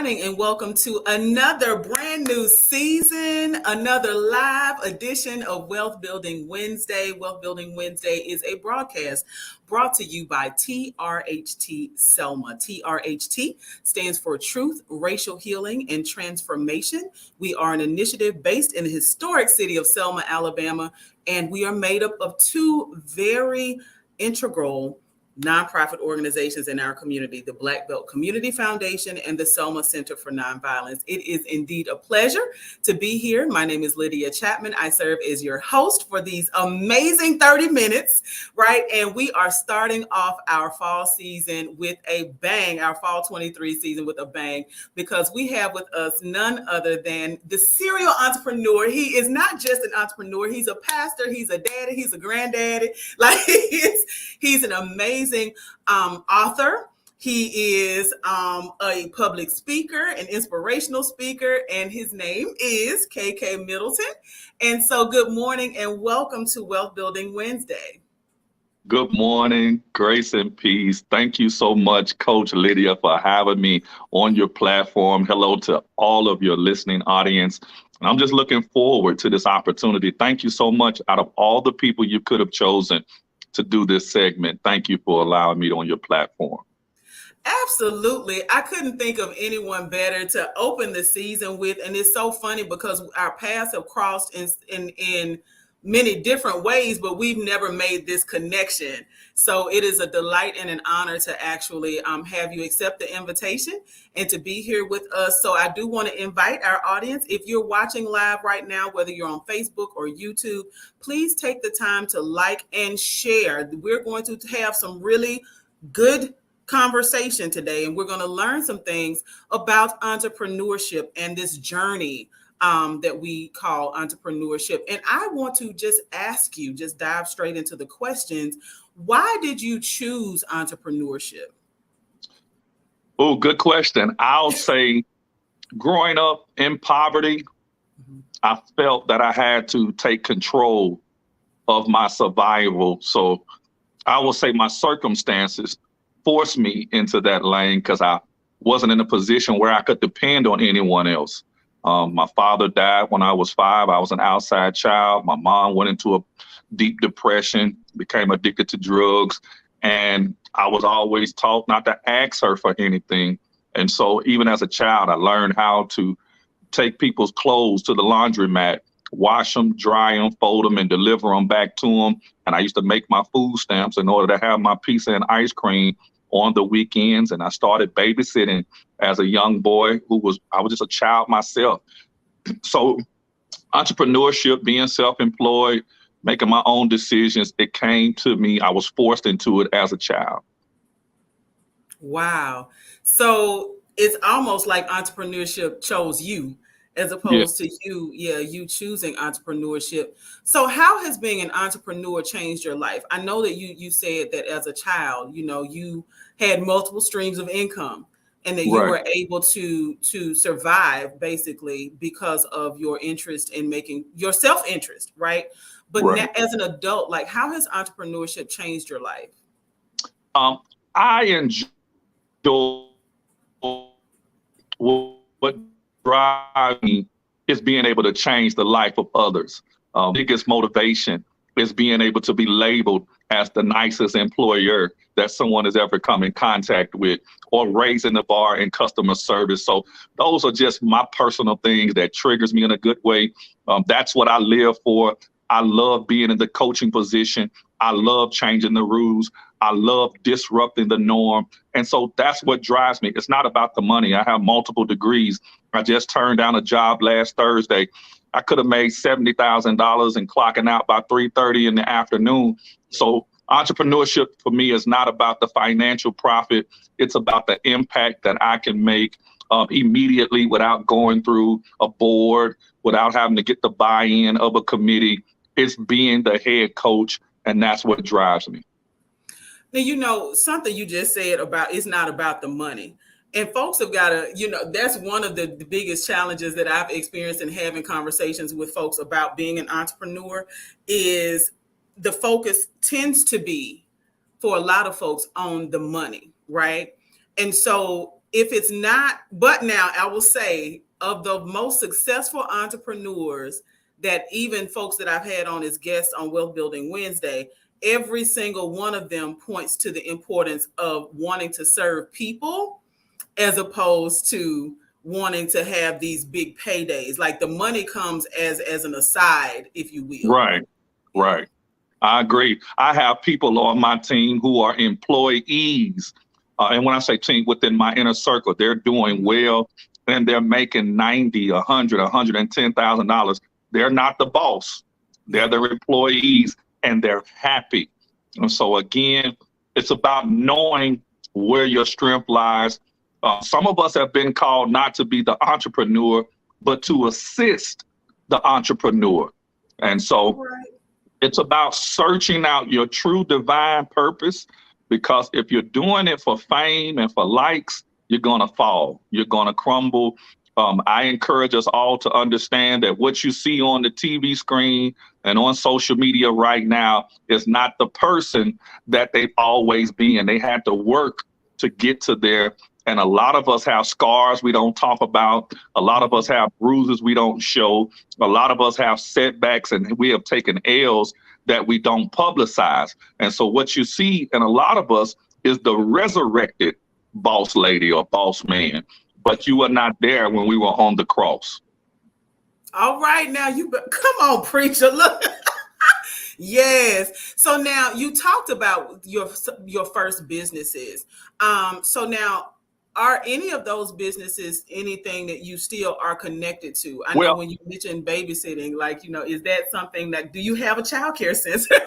morning and welcome to another brand new season, another live edition of Wealth Building Wednesday. Wealth Building Wednesday is a broadcast brought to you by TRHT Selma. TRHT stands for Truth, Racial Healing, and Transformation. We are an initiative based in the historic city of Selma, Alabama, and we are made up of two very integral nonprofit organizations in our community, the Black Belt Community Foundation and the Selma Center for Nonviolence. It is indeed a pleasure to be here. My name is Lydia Chapman. I serve as your host for these amazing 30 minutes, right? And we are starting off our fall season with a bang, our fall 23 season with a bang, because we have with us none other than the serial entrepreneur. He is not just an entrepreneur. He's a pastor. He's a daddy. He's a granddaddy. Like he's an amazing author. He is a public speaker, an inspirational speaker, and his name is KK Middleton. And so good morning and welcome to Wealth Building Wednesday. Good morning, grace and peace. Thank you so much, Coach Lydia, for having me on your platform. Hello to all of your listening audience. And I'm just looking forward to this opportunity. Thank you so much. Out of all the people you could have chosen to do this segment, thank you for allowing me on your platform. Absolutely. I couldn't think of anyone better to open the season with. And it's so funny because our paths have crossed in many different ways, but we've never made this connection. So it is a delight and an honor to actually have you accept the invitation and to be here with us. So I do want to invite our audience, if you're watching live right now, whether you're on Facebook or YouTube, please take the time to like and share. We're going to have some really good conversation today, and we're going to learn some things about entrepreneurship and this journey that we call entrepreneurship. And I want to just ask you, just dive straight into the questions. Why did you choose entrepreneurship? Oh, good question. I'll say growing up in poverty, I felt that I had to take control of my survival. So I will say my circumstances forced me into that lane because I wasn't in a position where I could depend on anyone else. My father died when I was 5. I was an outside child. My mom went into a deep depression, became addicted to drugs, and I was always taught not to ask her for anything. And so even as a child, I learned how to take people's clothes to the laundromat, wash them, dry them, fold them, and deliver them back to them. And I used to make my food stamps in order to have my pizza and ice cream on the weekends. And I started babysitting as a young boy I was just a child myself. So entrepreneurship, being self-employed, making my own decisions, it came to me. I was forced into it as a child. Wow. So it's almost like entrepreneurship chose you as opposed to you choosing entrepreneurship. So how has being an entrepreneur changed your life? I know that you said that as a child, you had multiple streams of income and that you were able to survive basically because of your interest in making your self-interest, right? But now, as an adult, like how has entrepreneurship changed your life? I enjoy what drives me is being able to change the life of others. Biggest motivation is being able to be labeled as the nicest employer that someone has ever come in contact with, or raising the bar in customer service. So those are just my personal things that triggers me in a good way. That's what I live for. I love being in the coaching position. I love changing the rules. I love disrupting the norm. And so that's what drives me. It's not about the money. I have multiple degrees. I just turned down a job last Thursday. I could have made $70,000 and clocking out by 3:30 in the afternoon. So entrepreneurship for me is not about the financial profit. It's about the impact that I can make immediately without going through a board, without having to get the buy-in of a committee. It's being the head coach, and that's what drives me. Now, something you just said about it's not about the money. And folks have got to, that's one of the biggest challenges that I've experienced in having conversations with folks about being an entrepreneur is the focus tends to be for a lot of folks on the money, right? And so if it's not, but now I will say of the most successful entrepreneurs that even folks that I've had on as guests on Wealth Building Wednesday, every single one of them points to the importance of wanting to serve people as opposed to wanting to have these big paydays. Like the money comes as an aside, if you will. Right, right. I agree. I have people on my team who are employees. And when I say team, within my inner circle, they're doing well and they're making 90, 100, $110,000. They're not the boss. They're their employees and they're happy. And so again, it's about knowing where your strength lies. Some of us have been called not to be the entrepreneur, but to assist the entrepreneur. And so it's about searching out your true divine purpose, because if you're doing it for fame and for likes, you're going to fall. You're going to crumble. I encourage us all to understand that what you see on the TV screen and on social media right now is not the person that they've always been. They had to work to get to there. And a lot of us have scars we don't talk about. A lot of us have bruises we don't show. A lot of us have setbacks and we have taken L's that we don't publicize. And so what you see in a lot of us is the resurrected boss lady or boss man, but you were not there when we were on the cross. All right, now come on, preacher. Look. Yes. So now you talked about your first businesses. So now, are any of those businesses anything that you still are connected to? I know when you mentioned babysitting, like, is that something that, do you have a childcare center?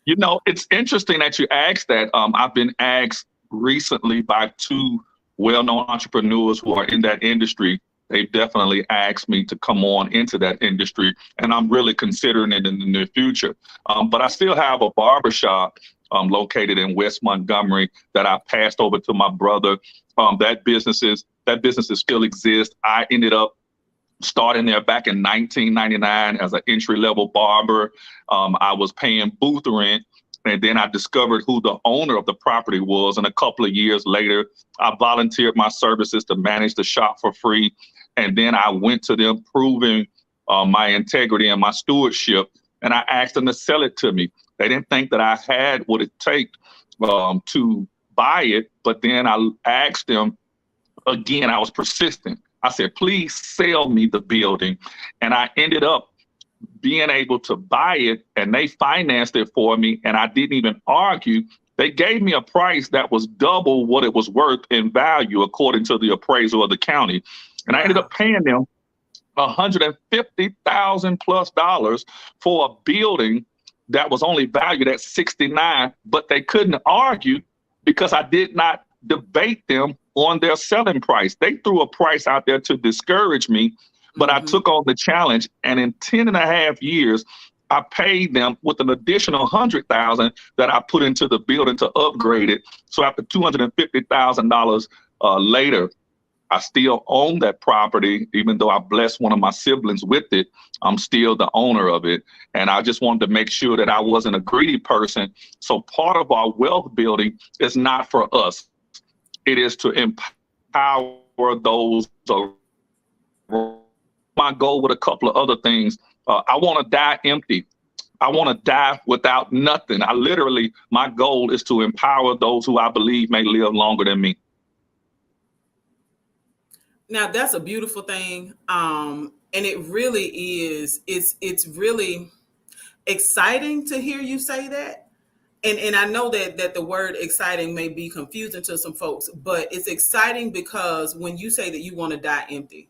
It's interesting that you asked that. I've been asked recently by two well-known entrepreneurs who are in that industry. They've definitely asked me to come on into that industry, and I'm really considering it in the near future. But I still have a barbershop located in West Montgomery that I passed over to my brother. That business still exists. I ended up starting there back in 1999 as an entry-level barber. I was paying booth rent, and then I discovered who the owner of the property was. And a couple of years later, I volunteered my services to manage the shop for free. And then I went to them proving my integrity and my stewardship, and I asked them to sell it to me. They didn't think that I had what it takes to buy it. But then I asked them again, I was persistent. I said, please sell me the building. And I ended up being able to buy it, and they financed it for me. And I didn't even argue. They gave me a price that was double what it was worth in value, according to the appraisal of the county. And I ended up paying them $150,000 plus for a building that was only valued at 69, but they couldn't argue because I did not debate them on their selling price. They threw a price out there to discourage me, but I took on the challenge. And in 10 and a half years, I paid them with an additional $100,000 that I put into the building to upgrade it. So after $250,000 later, I still own that property. Even though I blessed one of my siblings with it, I'm still the owner of it. And I just wanted to make sure that I wasn't a greedy person. So part of our wealth building is not for us. It is to empower those. My goal with a couple of other things, I want to die empty. I want to die without nothing. My goal is to empower those who I believe may live longer than me. Now that's a beautiful thing. And it really is, it's really exciting to hear you say that. And I know that the word exciting may be confusing to some folks, but it's exciting because when you say that you want to die empty,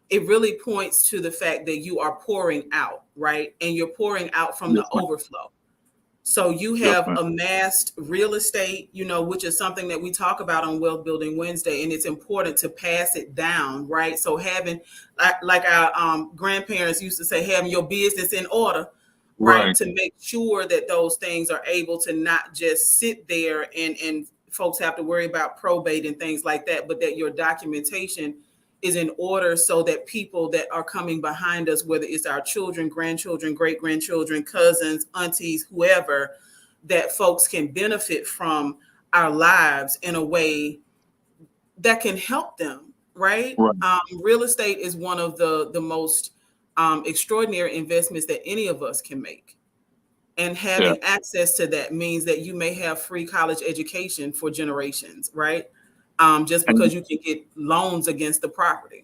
it really points to the fact that you are pouring out, right? And you're pouring out from the overflow. So you have amassed real estate, which is something that we talk about on Wealth Building Wednesday, and it's important to pass it down, right? So having, like our grandparents used to say, having your business in order, right? To make sure that those things are able to not just sit there and folks have to worry about probate and things like that, but that your documentation is in order so that people that are coming behind us, whether it's our children, grandchildren, great-grandchildren, cousins, aunties, whoever, that folks can benefit from our lives in a way that can help them, right? Right. Real estate is one of the most extraordinary investments that any of us can make. And Yeah. having access to that means that you may have free college education for generations, right? Just And because you can get loans against the property.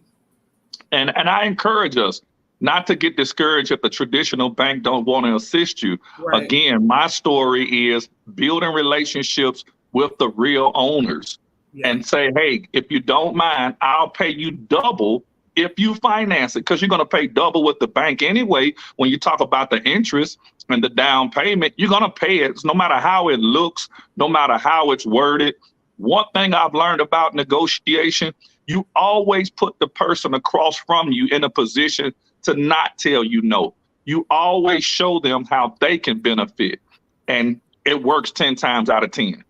and I encourage us not to get discouraged if the traditional bank don't want to assist you. Right. Again, my story is building relationships with the real owners Yeah. and say, hey, if you don't mind, I'll pay you double if you finance it, because you're going to pay double with the bank anyway. When you talk about the interest and the down payment, you're going to pay it no matter how it looks, no matter how it's worded. One thing I've learned about negotiation, you always put the person across from you in a position to not tell you no. You always show them how they can benefit. And it works 10 times out of 10.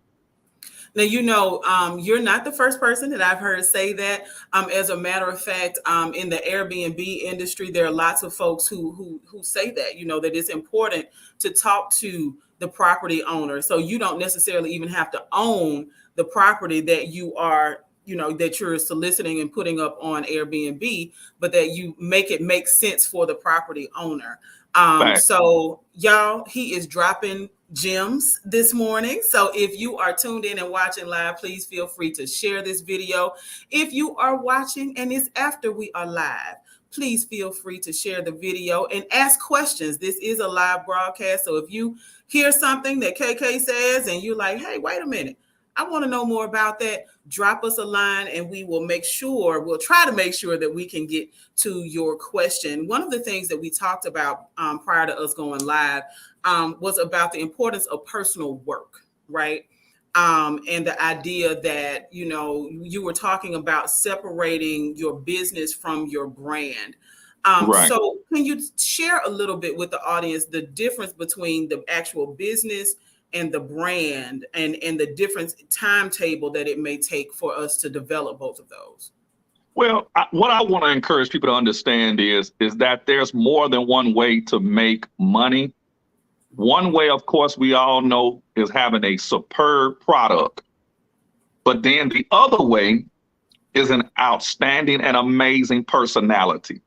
Now, you're not the first person that I've heard say that. As a matter of fact, in the Airbnb industry, there are lots of folks who say that, that it's important to talk to the property owner. So you don't necessarily even have to own the property that you are, that you're soliciting and putting up on Airbnb, but that you make it make sense for the property owner. So y'all, he is dropping gems this morning. So if you are tuned in and watching live, please feel free to share this video. If you are watching and it's after we are live, please feel free to share the video and ask questions. This is a live broadcast. So if you hear something that KK says and you're like, hey, wait a minute, I want to know more about that, drop us a line and we'll try to make sure that we can get to your question. One of the things that we talked about prior to us going live was about the importance of personal work, right? And the idea that, you were talking about separating your business from your brand. Right. So can you share a little bit with the audience the difference between the actual business and the brand and the different timetable that it may take for us to develop both of those? Well, what I want to encourage people to understand is that there's more than one way to make money. One way, of course, we all know is having a superb product. But then the other way is an outstanding and amazing personality.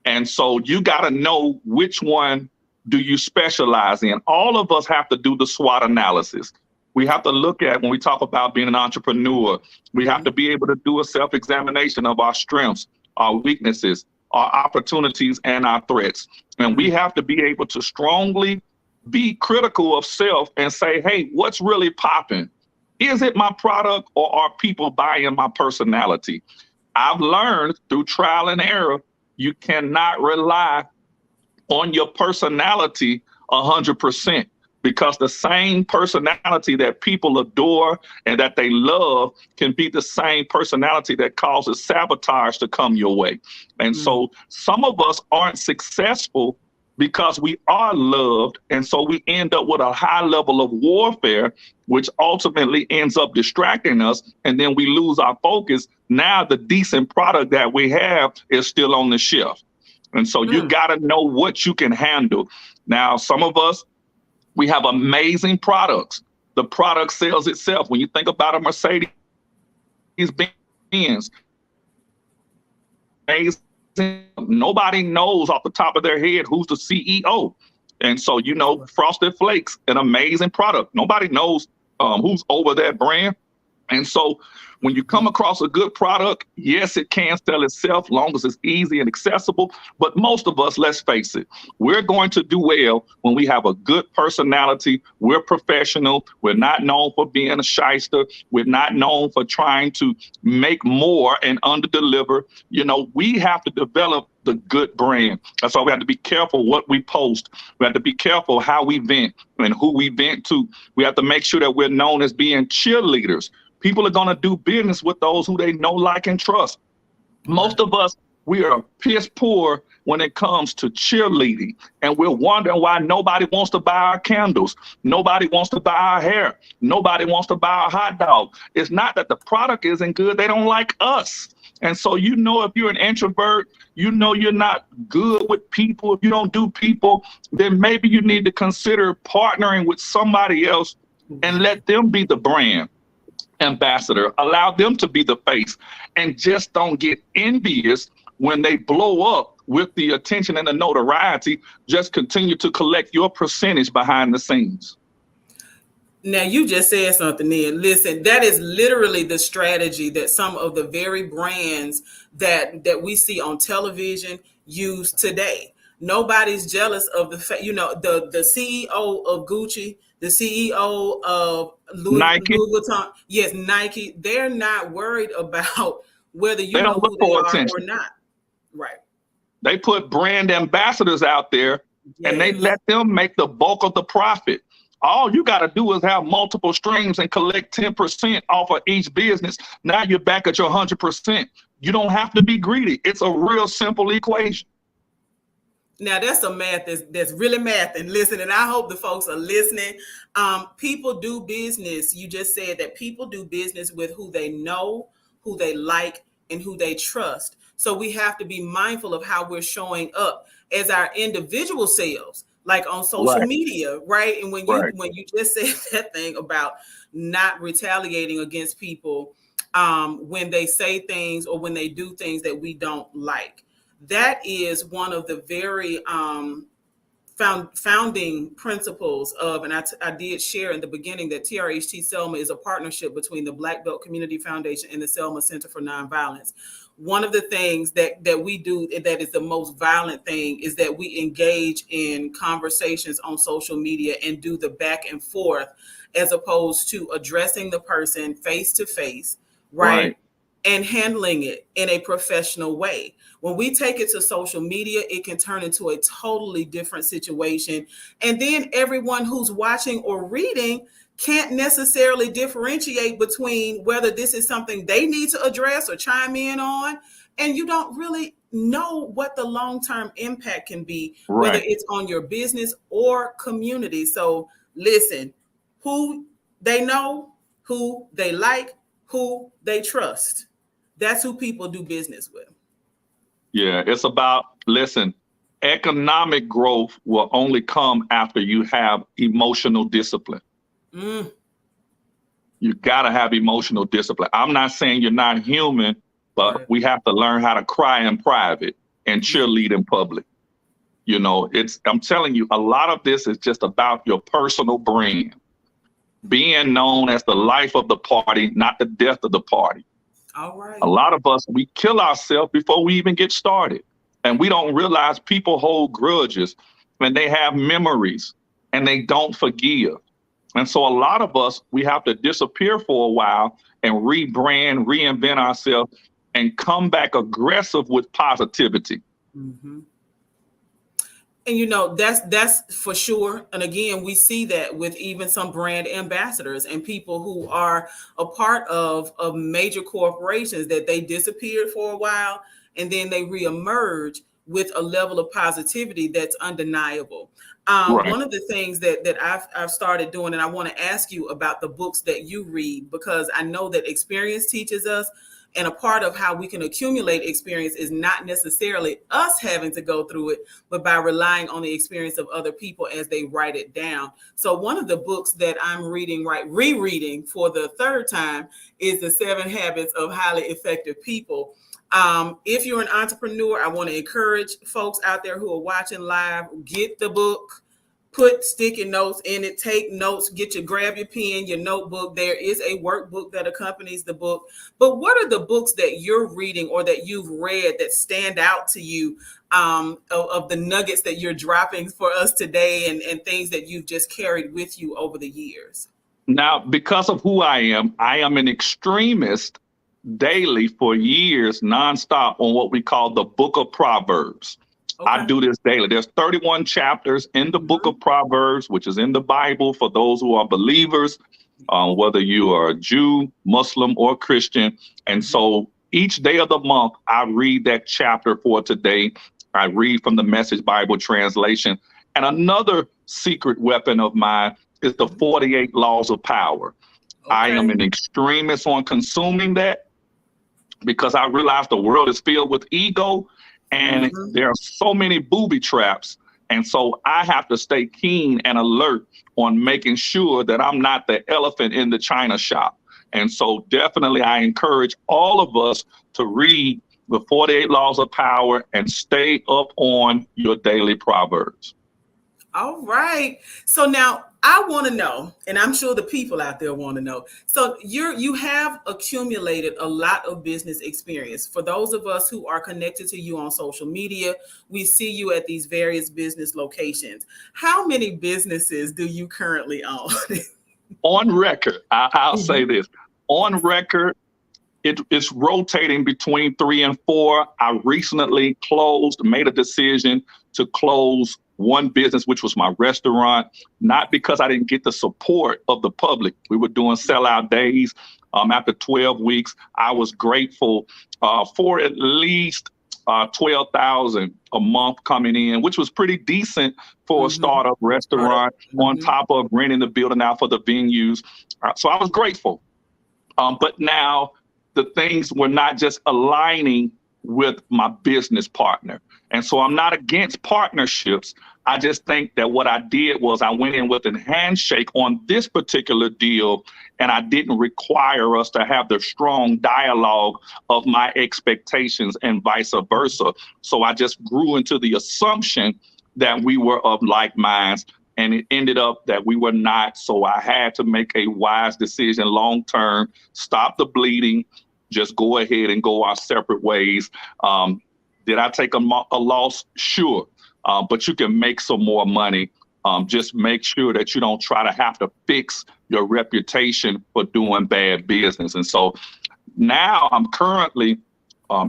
And so you got to know which one do you specialize in. All of us have to do the SWOT analysis. We have to look at, when we talk about being an entrepreneur, we have to be able to do a self-examination of our strengths, our weaknesses, our opportunities, and our threats. And we have to be able to strongly be critical of self and say, hey, what's really popping? Is it my product or are people buying my personality? I've learned through trial and error, you cannot rely on your personality 100%, because the same personality that people adore and that they love can be the same personality that causes sabotage to come your way. And so some of us aren't successful because we are loved. And so we end up with a high level of warfare, which ultimately ends up distracting us. And then we lose our focus. Now the decent product that we have is still on the shelf. And so you got to know what you can handle. Now, some of us, we have amazing products. The product sells itself. When you think about a Mercedes Benz, nobody knows off the top of their head who's the CEO. And so, Frosted Flakes, an amazing product. Nobody knows who's over that brand. And so when you come across a good product, yes, it can sell itself long as it's easy and accessible. But most of us, let's face it, we're going to do well when we have a good personality. We're professional. We're not known for being a shyster. We're not known for trying to make more and underdeliver. We have to develop the good brand. That's why we have to be careful what we post. We have to be careful how we vent and who we vent to. We have to make sure that we're known as being cheerleaders. People are going to do business with those who they know, like, and trust. Most of us, we are piss poor when it comes to cheerleading. And we're wondering why nobody wants to buy our candles. Nobody wants to buy our hair. Nobody wants to buy our hot dog. It's not that the product isn't good. They don't like us. And so, if you're an introvert, you're not good with people. If you don't do people, then maybe you need to consider partnering with somebody else and let them be the brand. ambassador. Allow them to be the face, and just don't get envious when they blow up with the attention and the notoriety. Just continue to collect your percentage behind the scenes. Now, you just said something there. Listen, that is literally the strategy that some of the very brands that we see on television use today. Nobody's jealous of the CEO of Gucci, the CEO of Nike, Louis Vuitton. Yes, Nike. They're not worried about whether you they know don't look who they for are or attention. not. Right. They put brand ambassadors out there, and they Yes. let them make the bulk of the profit. All you got to do is have multiple streams and collect 10% off of each business. Now you're back at your 100%. You don't have to be greedy. It's a real simple equation. Now that's some math that's really math. And listen, and I hope the folks are listening. People do business. You just said that people do business with who they know, who they like, and who they trust. So we have to be mindful of how we're showing up as our individual selves, like on social Right. media, right? And when Right. you just said that thing about not retaliating against people when they say things or when they do things that we don't like, that is one of the very founding principles of, and I did share in the beginning that TRHT Selma is a partnership between the Black Belt Community Foundation and the Selma Center for Nonviolence. One of the things that we do that is the most violent thing is that we engage in conversations on social media and do the back and forth as opposed to addressing the person face to face, right? And handling it in a professional way. When we take it to social media, it can turn into a totally different situation. And then everyone who's watching or reading can't necessarily differentiate between whether this is something they need to address or chime in on. And you don't really know what the long-term impact can be, whether it's on your business or community. So listen, who they know, who they like, who they trust. That's who people do business with. Yeah, it's about, listen, economic growth will only come after you have emotional discipline. You got to have emotional discipline. I'm not saying you're not human, but we have to learn how to cry in private and cheerlead in public. You know, I'm telling you, a lot of this is just about your personal brand. Being known as the life of the party, not the death of the party. All right. A lot of us, we kill ourselves before we even get started. And we don't realize people hold grudges and they have memories and they don't forgive. And so a lot of us, we have to disappear for a while and rebrand, reinvent ourselves, and come back aggressive with positivity. Mm-hmm. And you know, that's for sure. And again, we see that with even some brand ambassadors and people who are a part of major corporations, that they disappeared for a while and then they reemerge with a level of positivity that's undeniable. One of the things that I've started doing, and I want to ask you about the books that you read, because I know that experience teaches us. And a part of how we can accumulate experience is not necessarily us having to go through it, but by relying on the experience of other people as they write it down. So one of the books that I'm rereading for the third time is The 7 Habits of Highly Effective People. If you're an entrepreneur, I want to encourage folks out there who are watching live, get the book. Put sticky notes in it, take notes, grab your pen, your notebook. There is a workbook that accompanies the book. But what are the books that you're reading or that you've read that stand out to you of the nuggets that you're dropping for us today and things that you've just carried with you over the years? Now, because of who I am an extremist daily for years, nonstop on what we call the Book of Proverbs. Okay. I do this daily. There's 31 chapters in the Book of Proverbs, which is in the Bible for those who are believers, whether you are a Jew, Muslim, or Christian. And so each day of the month, I read that chapter for today. I read from the Message Bible translation. And another secret weapon of mine is the 48 Laws of Power. Okay. I am an extremist on consuming that because I realize the world is filled with ego. And there are so many booby traps. And so I have to stay keen and alert on making sure that I'm not the elephant in the china shop. And so definitely I encourage all of us to read the 48 Laws of Power and stay up on your daily proverbs. All right. So now I want to know, and I'm sure the people out there want to know. So you have accumulated a lot of business experience. For those of us who are connected to you on social media, we see you at these various business locations. How many businesses do you currently own? On record, I'll say this. On record, it's rotating between 3 and 4. I recently made a decision to close one business, which was my restaurant, not because I didn't get the support of the public. We were doing sellout days. After 12 weeks, I was grateful for at least 12,000 a month coming in, which was pretty decent for a startup restaurant, on top of renting the building out for the venues. So I was grateful. But now the things were not just aligning with my business partner. And so I'm not against partnerships. I just think that what I did was I went in with a handshake on this particular deal, and I didn't require us to have the strong dialogue of my expectations and vice versa. So I just grew into the assumption that we were of like minds, and it ended up that we were not. So I had to make a wise decision long term, stop the bleeding, just go ahead and go our separate ways. Did I take a loss? Sure. But you can make some more money. Just make sure that you don't try to have to fix your reputation for doing bad business. And so now I'm currently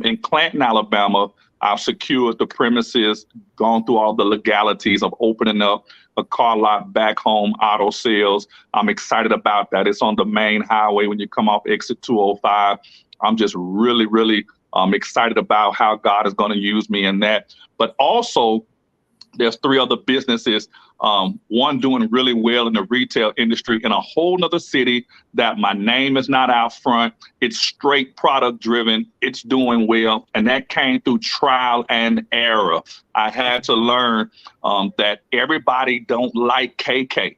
in Clanton, Alabama. I've secured the premises, gone through all the legalities of opening up a car lot, back home auto sales. I'm excited about that. It's on the main highway when you come off exit 205. I'm just really, really excited about how God is going to use me in that. But also, there's 3 other businesses, one doing really well in the retail industry in a whole nother city that my name is not out front. It's straight product driven. It's doing well. And that came through trial and error. I had to learn that everybody don't like KK.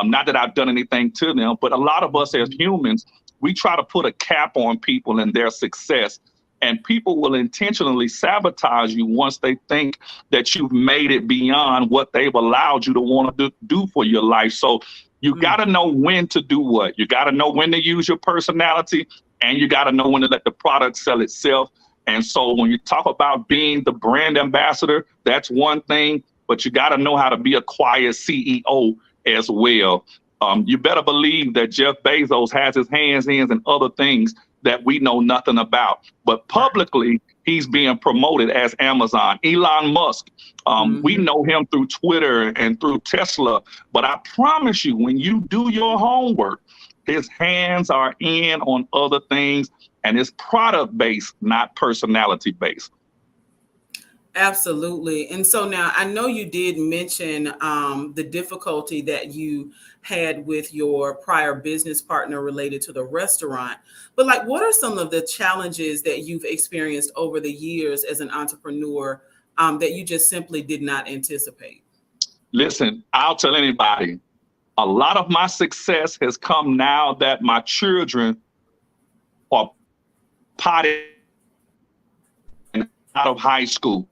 Not that I've done anything to them, but a lot of us as humans, we try to put a cap on people and their success. And people will intentionally sabotage you once they think that you've made it beyond what they've allowed you to want to do for your life. So you got to know when to do what. You got to know when to use your personality, and you got to know when to let the product sell itself. And so when you talk about being the brand ambassador, that's one thing, but you got to know how to be a quiet CEO as well. You better believe that Jeff Bezos has his hands in other things that we know nothing about. But publicly, he's being promoted as Amazon. Elon Musk, we know him through Twitter and through Tesla. But I promise you, when you do your homework, his hands are in on other things, and it's product-based, not personality-based. Absolutely. And so now I know you did mention the difficulty that you had with your prior business partner related to the restaurant. But like, what are some of the challenges that you've experienced over the years as an entrepreneur that you just simply did not anticipate? Listen, I'll tell anybody, a lot of my success has come now that my children are potty out of high school.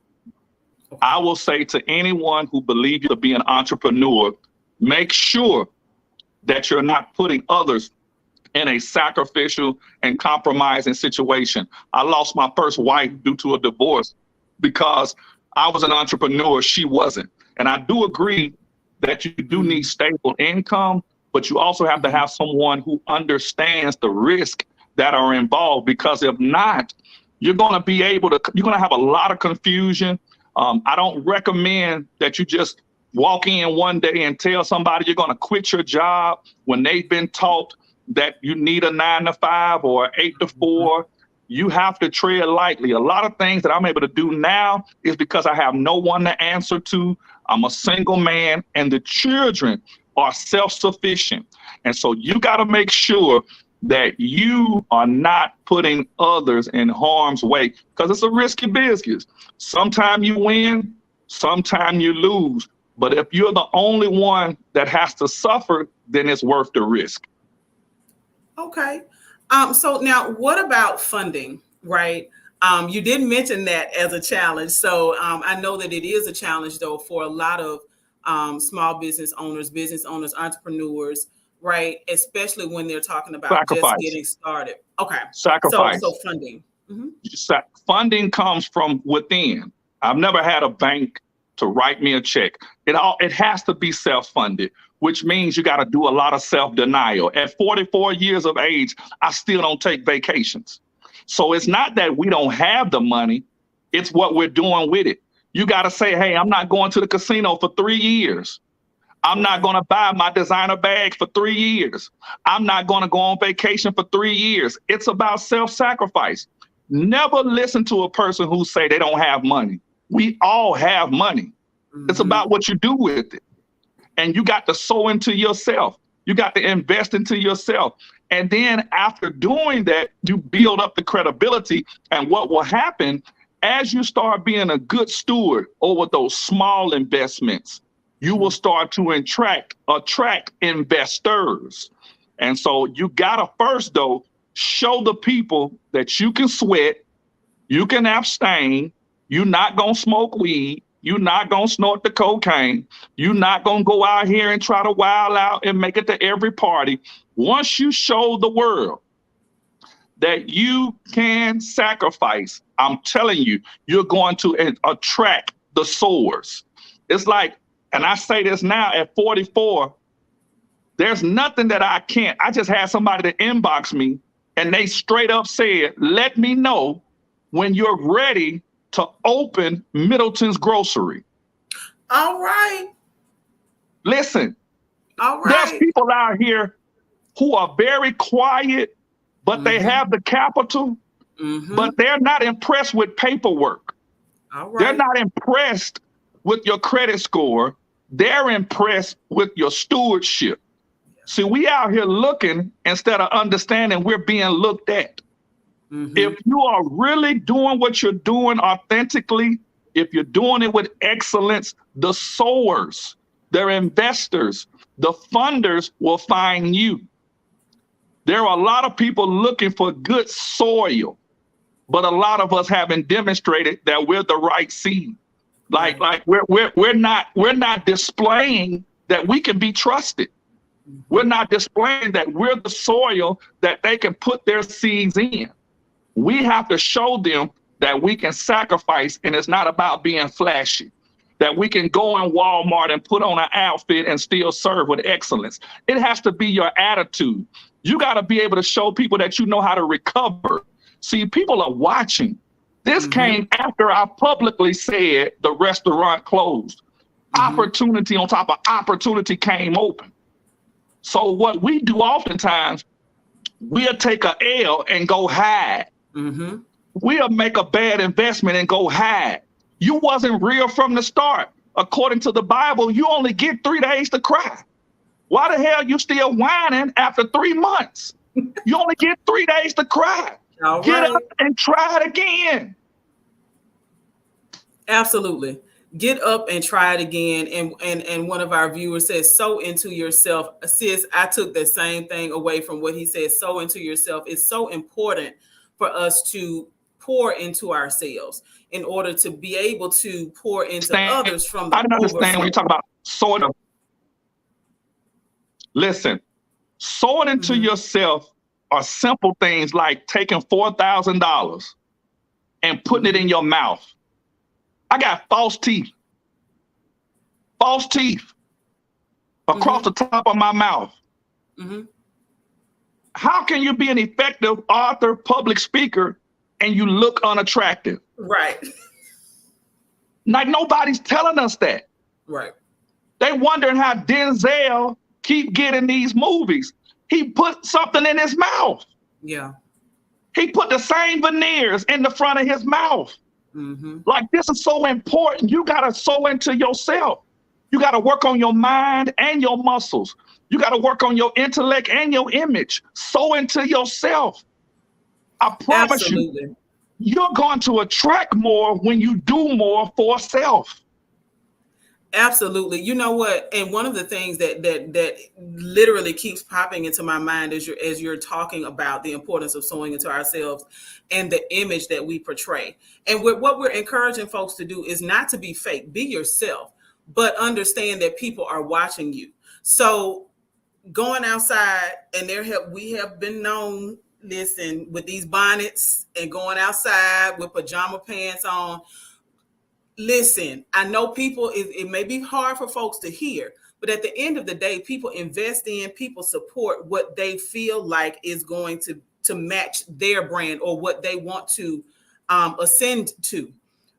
I will say to anyone who believes you to be an entrepreneur, make sure that you're not putting others in a sacrificial and compromising situation. I lost my first wife due to a divorce because I was an entrepreneur, she wasn't. And I do agree that you do need stable income, but you also have to have someone who understands the risk that are involved, because if not, you're going to have a lot of confusion. I don't recommend that you just walk in one day and tell somebody you're going to quit your job when they've been taught that you need a 9 to 5 or 8 to 4. You have to tread lightly. A lot of things that I'm able to do now is because I have no one to answer to. I'm a single man, and the children are self-sufficient. And so you got to make sure that you are not putting others in harm's way, because it's a risky business. Sometimes you win, sometimes you lose. But if you're the only one that has to suffer, then it's worth the risk. Okay. So now, what about funding, right? You did mention that as a challenge. So I know that it is a challenge, though, for a lot of small business owners, entrepreneurs, right? Especially when they're talking about just Sacrifice. getting started. Okay. So Sacrifice. funding. Hmm. Funding comes from within. I've never had a bank to write me a check. It has to be self-funded, which means you got to do a lot of self-denial. At 44 years of age, I still don't take vacations. So it's not that we don't have the money, it's what we're doing with it. You got to say, hey, I'm not going to the casino for 3 years. I'm not going to buy my designer bag for 3 years. I'm not going to go on vacation for 3 years. It's about self-sacrifice. Never listen to a person who say they don't have money. We all have money. Mm-hmm. It's about what you do with it. And you got to sow into yourself. You got to invest into yourself. And then after doing that, you build up the credibility. And what will happen as you start being a good steward over those small investments, you will start to attract investors. And so you got to first, though, show the people that you can sweat, you can abstain, you're not going to smoke weed, you're not going to snort the cocaine, you're not going to go out here and try to wild out and make it to every party. Once you show the world that you can sacrifice, I'm telling you, you're going to attract the sowers. It's like, and I say this now at 44, there's nothing that I can't. I just had somebody to inbox me and they straight up said, let me know when you're ready to open Middleton's Grocery. All right. Listen, all right. There's people out here who are very quiet, but they have the capital, but they're not impressed with paperwork. All right. They're not impressed with your credit score. They're impressed with your stewardship. See, we out here looking instead of understanding we're being looked at. If you are really doing what you're doing authentically, if you're doing it with excellence, the sowers, their investors, the funders will find you. There are a lot of people looking for good soil, but a lot of us haven't demonstrated that we're the right seed. Like we're not displaying that we can be trusted. We're not displaying that we're the soil that they can put their seeds in. We have to show them that we can sacrifice, and it's not about being flashy, that we can go in Walmart and put on an outfit and still serve with excellence. It has to be your attitude. You got to be able to show people that you know how to recover. See, people are watching. This came after I publicly said the restaurant closed. Opportunity on top of opportunity came open. So what we do oftentimes, we'll take a L and go hide. We'll make a bad investment and go hide. You wasn't real from the start. According to the Bible, you only get 3 days to cry. Why the hell you still whining after 3 months? You only get 3 days to cry. Get up and try it again. Absolutely. Get up and try it again. And one of our viewers says, sow into yourself. Sis, I took the same thing away from what he said. Sow into yourself. It's so important for us to pour into ourselves in order to be able to pour into others from the I don't understand overflow. when you talk about sowing. Listen, sowing into yourself are simple things like taking $4,000 and putting it in your mouth. I got false teeth across the top of my mouth. How can you be an effective author, public speaker, and you look unattractive? Right. Like nobody's telling us that. Right. They wondering how Denzel keep getting these movies. He put something in his mouth. Yeah. He put the same veneers in the front of his mouth. Like this is so important. You got to sow into yourself. You got to work on your mind and your muscles. You got to work on your intellect and your image. Sow into yourself. I promise you, you're going to attract more when you do more for self. Absolutely. You know what? And one of the things that literally keeps popping into my mind as you're talking about the importance of sowing into ourselves and the image that we portray. And what we're encouraging folks to do is not to be fake, be yourself, but understand that people are watching you. So going outside, and we have been known, listen, with these bonnets and going outside with pajama pants on. Listen, I know people, it may be hard for folks to hear, but at the end of the day, people invest in, people support what they feel like is going to match their brand or what they want to ascend to,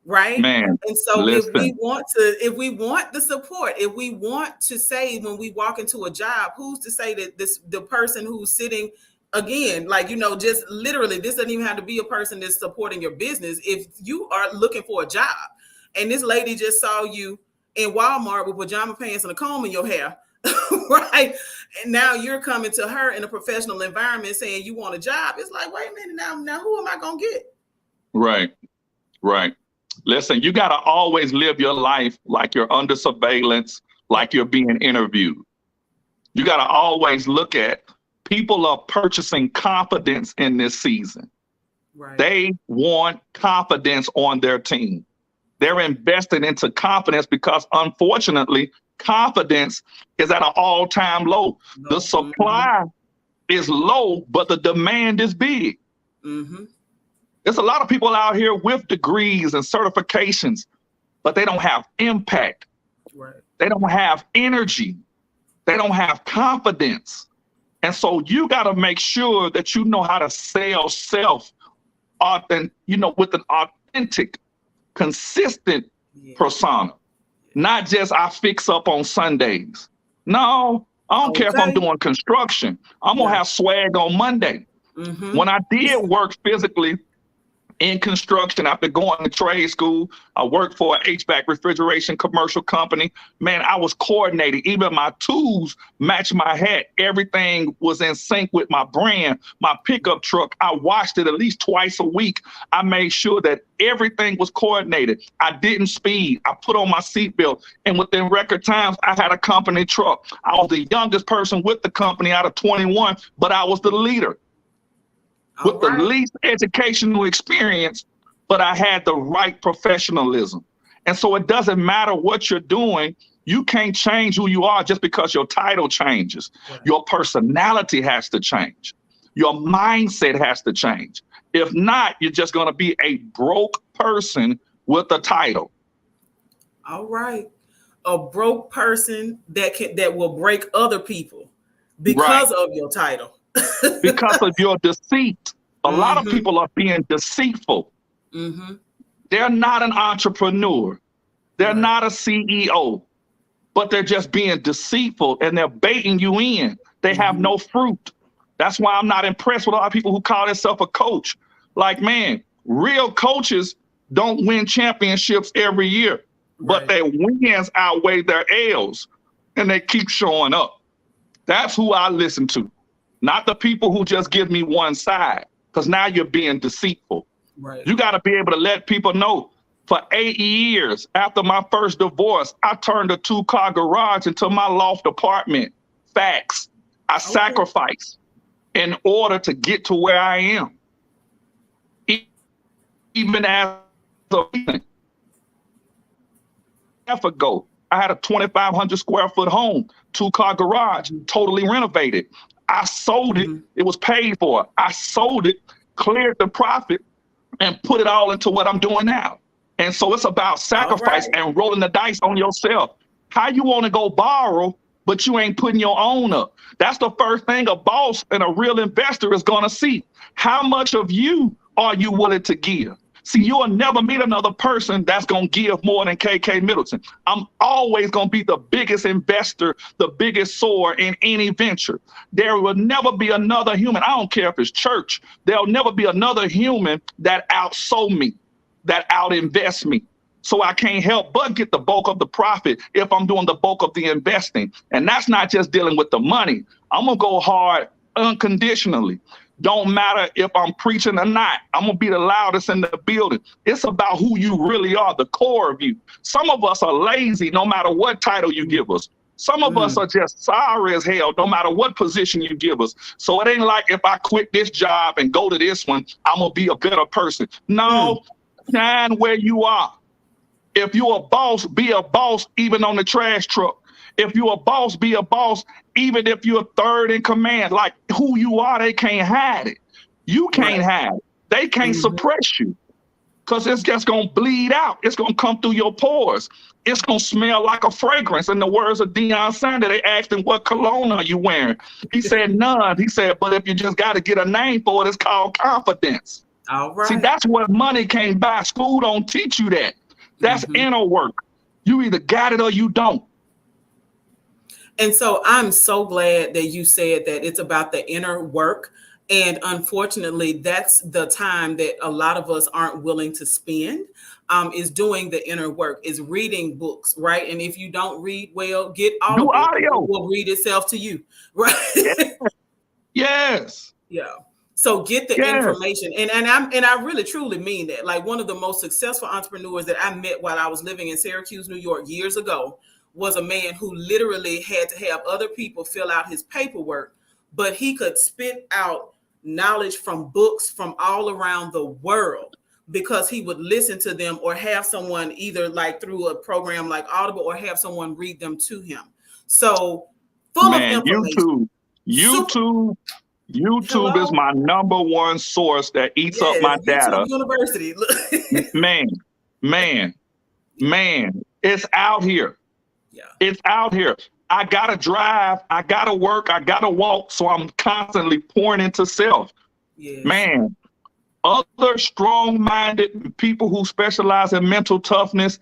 right? Man, And so listen. if we want the support, if we want to say when we walk into a job, who's to say that the person who's sitting, again, like, just literally, this doesn't even have to be a person that's supporting your business. If you are looking for a job, and this lady just saw you in Walmart with pajama pants and a comb in your hair, right? And now you're coming to her in a professional environment saying you want a job. It's like, wait a minute, now who am I going to get? Right, right. Listen, you got to always live your life like you're under surveillance, like you're being interviewed. You got to always look at people are purchasing confidence in this season. Right. They want confidence on their team. They're investing into confidence because, unfortunately, confidence is at an all-time low. No. The supply is low, but the demand is big. Mm-hmm. There's a lot of people out here with degrees and certifications, but they don't have impact. Right. They don't have energy. They don't have confidence. And so you got to make sure that you know how to sell self, and with an authentic, consistent persona, not just I fix up on Sundays. No, I don't care if I'm doing construction. I'm gonna have swag on Monday. Mm-hmm. When I did work physically in construction after going to trade school, I worked for an HVAC refrigeration commercial company. Man, I was coordinated. Even my tools matched my hat. Everything was in sync with my brand. My pickup truck, I washed it at least twice a week. I made sure that everything was coordinated. I didn't speed. I put on my seatbelt. And within record times, I had a company truck. I was the youngest person with the company out of 21, but I was the leader. With the least educational experience, but I had the right professionalism. And so it doesn't matter what you're doing. You can't change who you are just because your title changes. Right. Your personality has to change. Your mindset has to change. If not, you're just going to be a broke person with a title. All right. A broke person that will break other people because of your title. Because of your deceit. A lot of people are being deceitful. Mm-hmm. They're not an entrepreneur. They're not a CEO, but they're just being deceitful and they're baiting you in. They have no fruit. That's why I'm not impressed with a lot of people who call themselves a coach. Like, man, real coaches don't win championships every year, but their wins outweigh their L's and they keep showing up. That's who I listen to. Not the people who just give me one side, because now you're being deceitful. Right. You got to be able to let people know. For 8 years after my first divorce, I turned a 2-car garage into my loft apartment. Facts. I sacrificed in order to get to where I am. Even as a half ago, I had a 2,500 square foot home, 2-car garage, totally renovated. I sold it. It was paid for. I sold it, cleared the profit, and put it all into what I'm doing now. And so it's about sacrifice and rolling the dice on yourself. How you want to go borrow, but you ain't putting your own up? That's the first thing a boss and a real investor is going to see. How much of you are you willing to give? See, you'll never meet another person that's going to give more than KK Middleton. I'm always going to be the biggest investor, the biggest sower in any venture. There will never be another human. I don't care if it's church. There'll never be another human that outsold me, that outinvest me. So I can't help but get the bulk of the profit if I'm doing the bulk of the investing. And that's not just dealing with the money. I'm going to go hard unconditionally. Don't matter if I'm preaching or not. I'm going to be the loudest in the building. It's about who you really are, the core of you. Some of us are lazy no matter what title you give us. Some of us are just sorry as hell no matter what position you give us. So it ain't like if I quit this job and go to this one, I'm going to be a better person. No, shine where you are. If you're a boss, be a boss even on the trash truck. If you're a boss, be a boss even if you're third in command. Like who you are, they can't hide it. You can't hide it. They can't suppress you because it's just going to bleed out. It's going to come through your pores. It's going to smell like a fragrance. In the words of Deion Sanders, they asked him, what cologne are you wearing? He said, none. He said, but if you just got to get a name for it, it's called confidence. All right. See, that's what money can't buy. School don't teach you that. That's inner work. You either got it or you don't. And so I'm so glad that you said that it's about the inner work. And unfortunately, that's the time that a lot of us aren't willing to spend, is doing the inner work, is reading books, right? And if you don't read well, get audio. It will read itself to you, right? Yes. Yeah. So get the information. And I really truly mean that. Like one of the most successful entrepreneurs that I met while I was living in Syracuse, New York years ago was a man who literally had to have other people fill out his paperwork, but he could spit out knowledge from books from all around the world because he would listen to them or have someone either like through a program like Audible or have someone read them to him. So full of information. YouTube is my number one source that eats up my data. University. man, it's out here. Yeah. It's out here. I gotta drive, I gotta work, I gotta walk. So I'm constantly pouring into self. Yes. Man, other strong-minded people who specialize in mental toughness,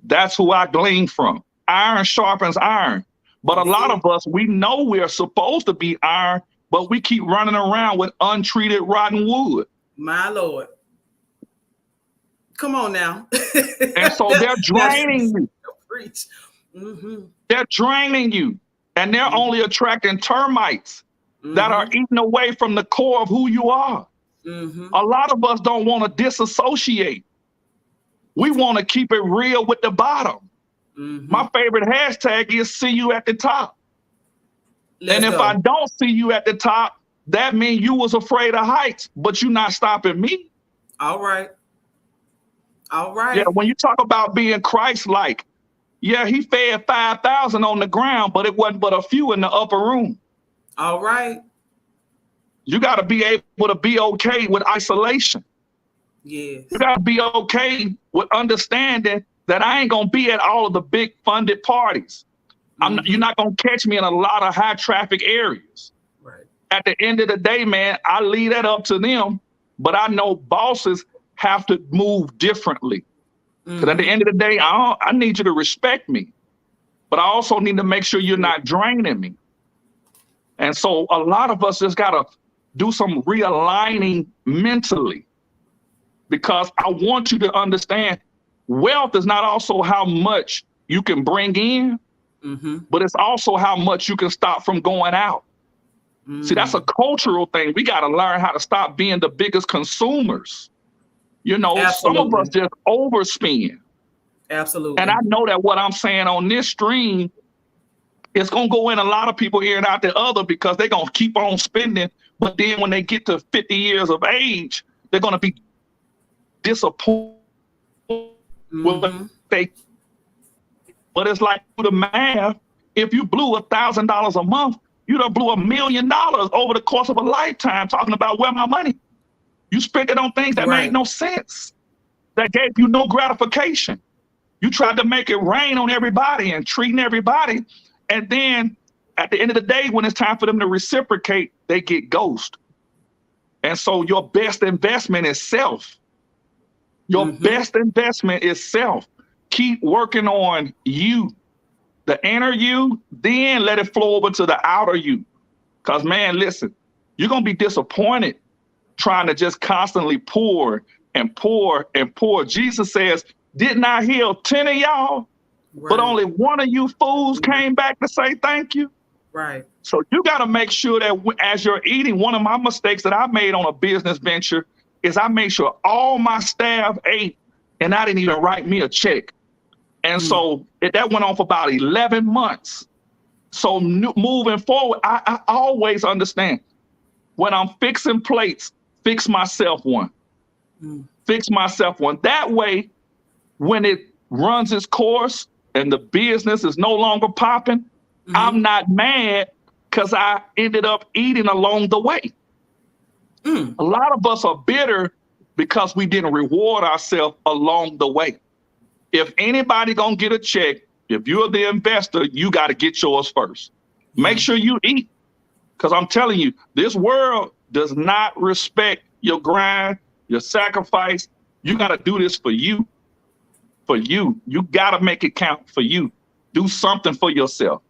that's who I glean from. Iron sharpens iron. But a lot of us, we know we're supposed to be iron, but we keep running around with untreated rotten wood. My Lord. Come on now. And so they're draining you. Preach. They're draining you. And they're only attracting termites that are eating away from the core of who you are. A lot of us don't want to disassociate. We want to keep it real with the bottom. My favorite hashtag is see you at the top. If I don't see you at the top, that means you was afraid of heights, but you're not stopping me. All right. Yeah, when you talk about being Christ-like, yeah, he fed 5,000 on the ground, but it wasn't but a few in the upper room. All right. You got to be able to be okay with isolation. Yes. You got to be okay with understanding that I ain't going to be at all of the big funded parties. You're not going to catch me in a lot of high traffic areas. Right. At the end of the day, man, I leave that up to them, but I know bosses have to move differently. Because at the end of the day, I need you to respect me, but I also need to make sure you're not draining me. And so a lot of us just got to do some realigning mentally, because I want you to understand wealth is not also how much you can bring in, but it's also how much you can stop from going out. See, that's a cultural thing. We got to learn how to stop being the biggest consumers. You know, some of us just overspend. Absolutely. And I know that what I'm saying on this stream is going to go in a lot of people ear and out the other, because they're going to keep on spending. But then when they get to 50 years of age, they're going to be disappointed with what they. But it's like the math. If you blew $1,000 a month, you done blew $1 million over the course of a lifetime talking about where my money. You spent it on things that made no sense, that gave you no gratification. You tried to make it rain on everybody and treating everybody. And then at the end of the day, when it's time for them to reciprocate, they get ghosted. And so your best investment is self. Your best investment is self. Keep working on you, the inner you, then let it flow over to the outer you. Because, man, listen, you're going to be disappointed trying to just constantly pour and pour and pour. Jesus says, didn't I heal 10 of y'all? But only one of you fools came back to say thank you. Right. So you got to make sure that as you're eating, one of my mistakes that I made on a business venture is I made sure all my staff ate and I didn't even write me a check. And so that went on for about 11 months. So moving forward, I always understand when I'm fixing plates, fix myself one. Fix myself one. That way, when it runs its course and the business is no longer popping, I'm not mad because I ended up eating along the way. A lot of us are bitter because we didn't reward ourselves along the way. If anybody gonna get a check, if you're the investor, you got to get yours first. Make sure you eat, because I'm telling you, this world does not respect your grind, your sacrifice. You got to do this for you. For you. You got to make it count for you. Do something for yourself.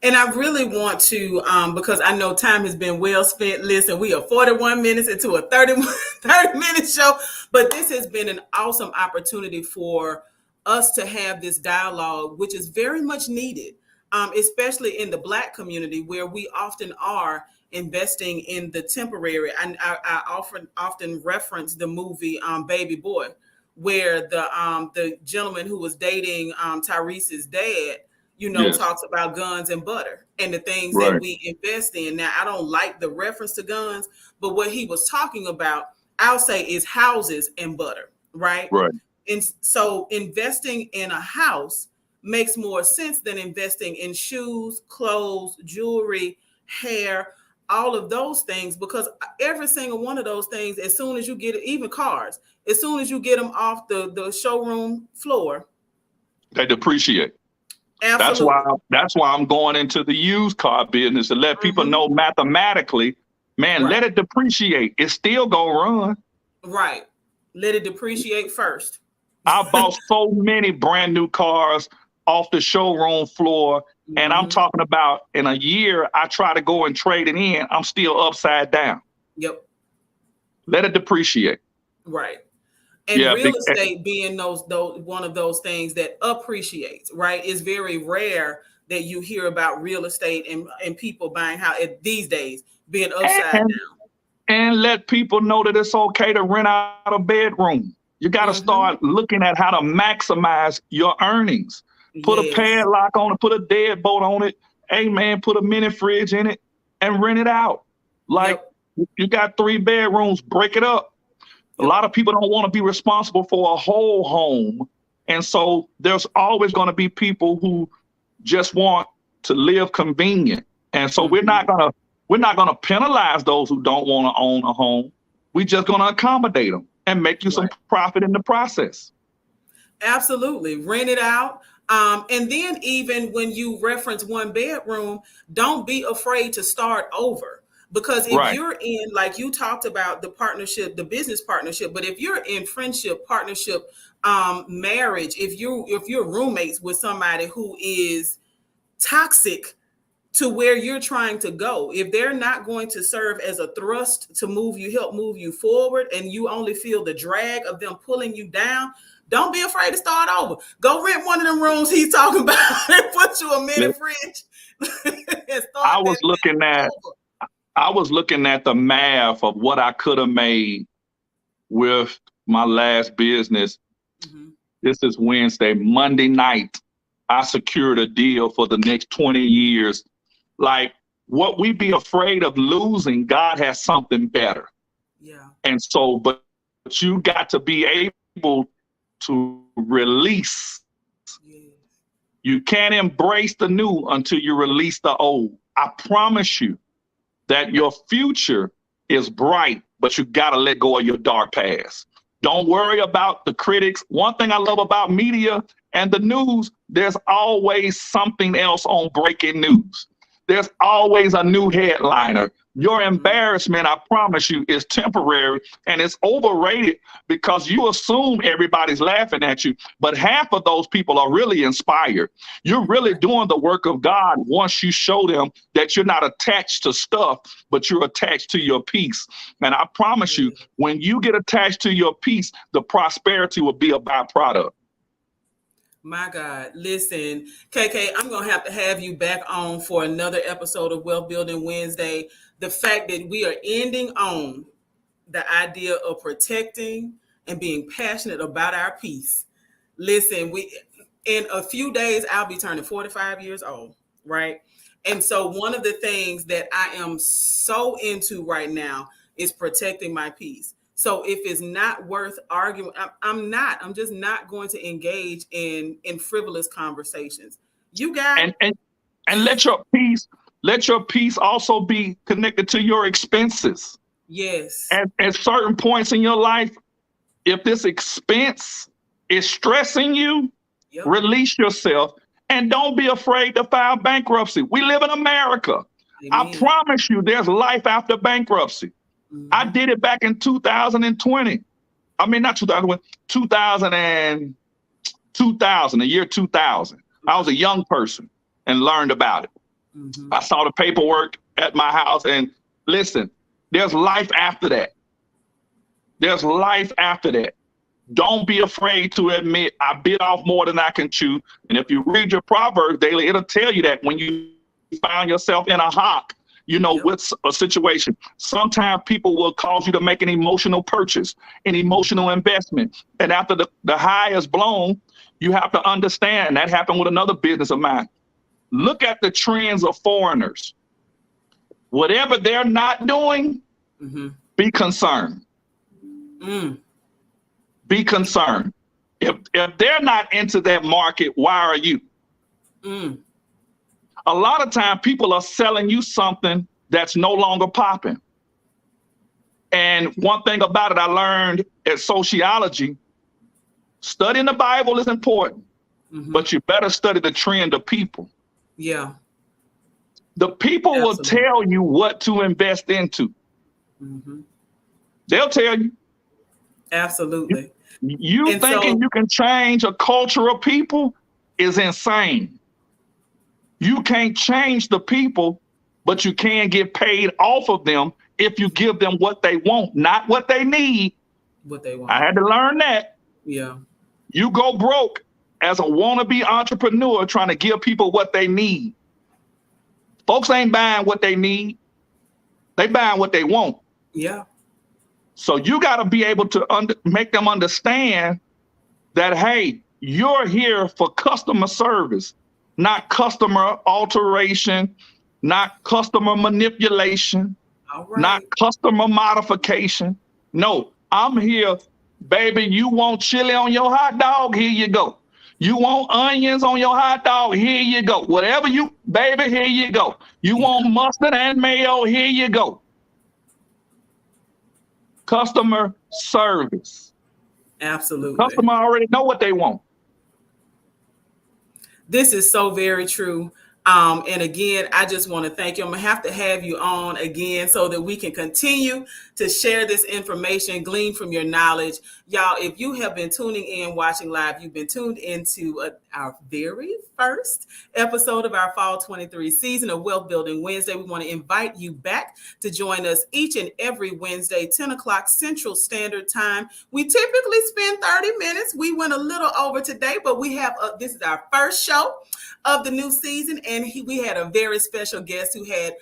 And I really want to, because I know time has been well spent. Listen, we are 41 minutes into a 30-minute show, but this has been an awesome opportunity for us to have this dialogue, which is very much needed, especially in the Black community, where we often are investing in the temporary. And I often reference the movie Baby Boy, where the gentleman who was dating Tyrese's dad, talks about guns and butter and the things that we invest in. Now, I don't like the reference to guns, but what he was talking about, I'll say, is houses and butter, right? Right. And so investing in a house makes more sense than investing in shoes, clothes, jewelry, hair, all of those things, because every single one of those things, as soon as you get it, even cars, as soon as you get them off the showroom floor, they depreciate. Absolutely. That's why I'm going into the used car business to let people know mathematically, man, let it depreciate. It's still gonna run. Right. Let it depreciate first. I bought so many brand new cars off the showroom floor, and I'm talking about in a year, I try to go and trade it in. I'm still upside down. Yep. Let it depreciate. Right. And real estate being those one of those things that appreciates, right? It's very rare that you hear about real estate and people buying house these days being upside down. And let people know that it's okay to rent out a bedroom. You got to start looking at how to maximize your earnings. Put a padlock on it, put a deadbolt on it. Hey, man, put a mini fridge in it and rent it out. Like, you got 3 bedrooms, break it up. A lot of people don't want to be responsible for a whole home. And so there's always going to be people who just want to live convenient. And so we're not going to penalize those who don't want to own a home. We're just going to accommodate them and make you some profit in the process. Absolutely. Rent it out. And then even when you reference 1 bedroom, don't be afraid to start over. Because if you're in, like you talked about, the partnership, the business partnership, but if you're in friendship, partnership, marriage, if you're roommates with somebody who is toxic to where you're trying to go, if they're not going to serve as a thrust to help move you forward, and you only feel the drag of them pulling you down, don't be afraid to start over. Go rent one of them rooms he's talking about and put you a mini fridge. And I was looking at the math of what I could have made with my last business. This is Wednesday. Monday night, I secured a deal for the next 20 years. Like, what we be afraid of losing, God has something better. Yeah. And so, but you got to be able to release. You can't embrace the new until you release the old. I promise you that your future is bright, but you got to let go of your dark past. Don't worry about the critics. One thing I love about media and the news, there's always something else on breaking news. There's always a new headliner. Your embarrassment, I promise you, is temporary, and it's overrated because you assume everybody's laughing at you, but half of those people are really inspired. You're really doing the work of God once you show them that you're not attached to stuff, but you're attached to your peace. And I promise you, when you get attached to your peace, the prosperity will be a byproduct. My God. Listen, KK, I'm going to have you back on for another episode of Wealth Building Wednesday. The fact that we are ending on the idea of protecting and being passionate about our peace. Listen, we in a few days, I'll be turning 45 years old, right? And so one of the things that I am so into right now is protecting my peace. So if it's not worth arguing, I'm just not going to engage in frivolous conversations. You got and let your peace also be connected to your expenses. Yes. At certain points in your life, if this expense is stressing you, Yep. release yourself and don't be afraid to file bankruptcy. We live in America. Amen. I promise you there's life after bankruptcy. Mhm. I did it back in 2020. I mean, not 2020, 2000, the year 2000. I was a young person and learned about it. Mhm. I saw the paperwork at my house, and listen, there's life after that. There's life after that. Don't be afraid to admit I bit off more than I can chew. And if you read your Proverbs daily, it'll tell you that when you find yourself in a hock, Yep. with a situation, sometimes people will cause you to make an emotional purchase, an emotional investment. And after the high is blown, you have to understand that happened with another business of mine. Look at the trends of foreigners. Whatever they're not doing, Mhm. be concerned. Mm. Be concerned. If they're not into that market, why are you? Mm. A lot of time people are selling you something that's no longer popping. And one thing about it I learned at sociology, studying the Bible is important, Mhm. but you better study the trend of people. Yeah. The people will Absolutely. tell you what to invest into. Mhm. They'll tell you. Absolutely. You And thinking so- you can change a culture of people is insane. You can't change the people, but you can get paid off of them if you give them what they want, not what they need. What they want. I had to learn that. Yeah. You go broke as a wannabe entrepreneur trying to give people what they need. Folks ain't buying what they need. They buying what they want. Yeah. So you got to be able to make them understand that, hey, you're here for customer service, not customer alteration, not customer manipulation, All right. not customer modification. No, I'm here, baby. You want chili on your hot dog? Here you go. You want onions on your hot dog? Here you go. Whatever you, baby, here you go. You want mustard and mayo? Here you go. Customer service. Absolutely. Customer already know what they want. This is so very true. And again, I just want to thank you. I'm going to have you on again so that we can continue to share this information, glean from your knowledge. Y'all, if you have been tuning in, watching live, you've been tuned into our very first episode of our Fall 23 season of Wealth Building Wednesday. We want to invite you back to join us each and every Wednesday, 10 o'clock Central Standard Time. We typically spend 30 minutes. We went a little over today, but we have this is our first show of the new season, and we had a very special guest who had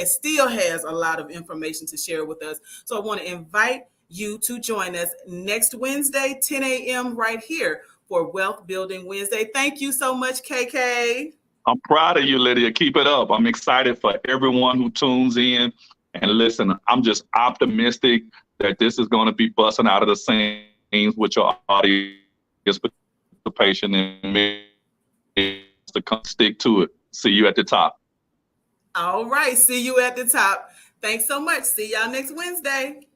still has a lot of information to share with us. So I want to invite you to join us next Wednesday, 10 a.m. right here for Wealth Building Wednesday. Thank you so much, KK. I'm proud of you, Lydia. Keep it up. I'm excited for everyone who tunes in. And listen, I'm just optimistic that this is going to be busting out of the seams with your audience participation and me to come stick to it. See you at the top. All right. See you at the top. Thanks so much. See y'all next Wednesday.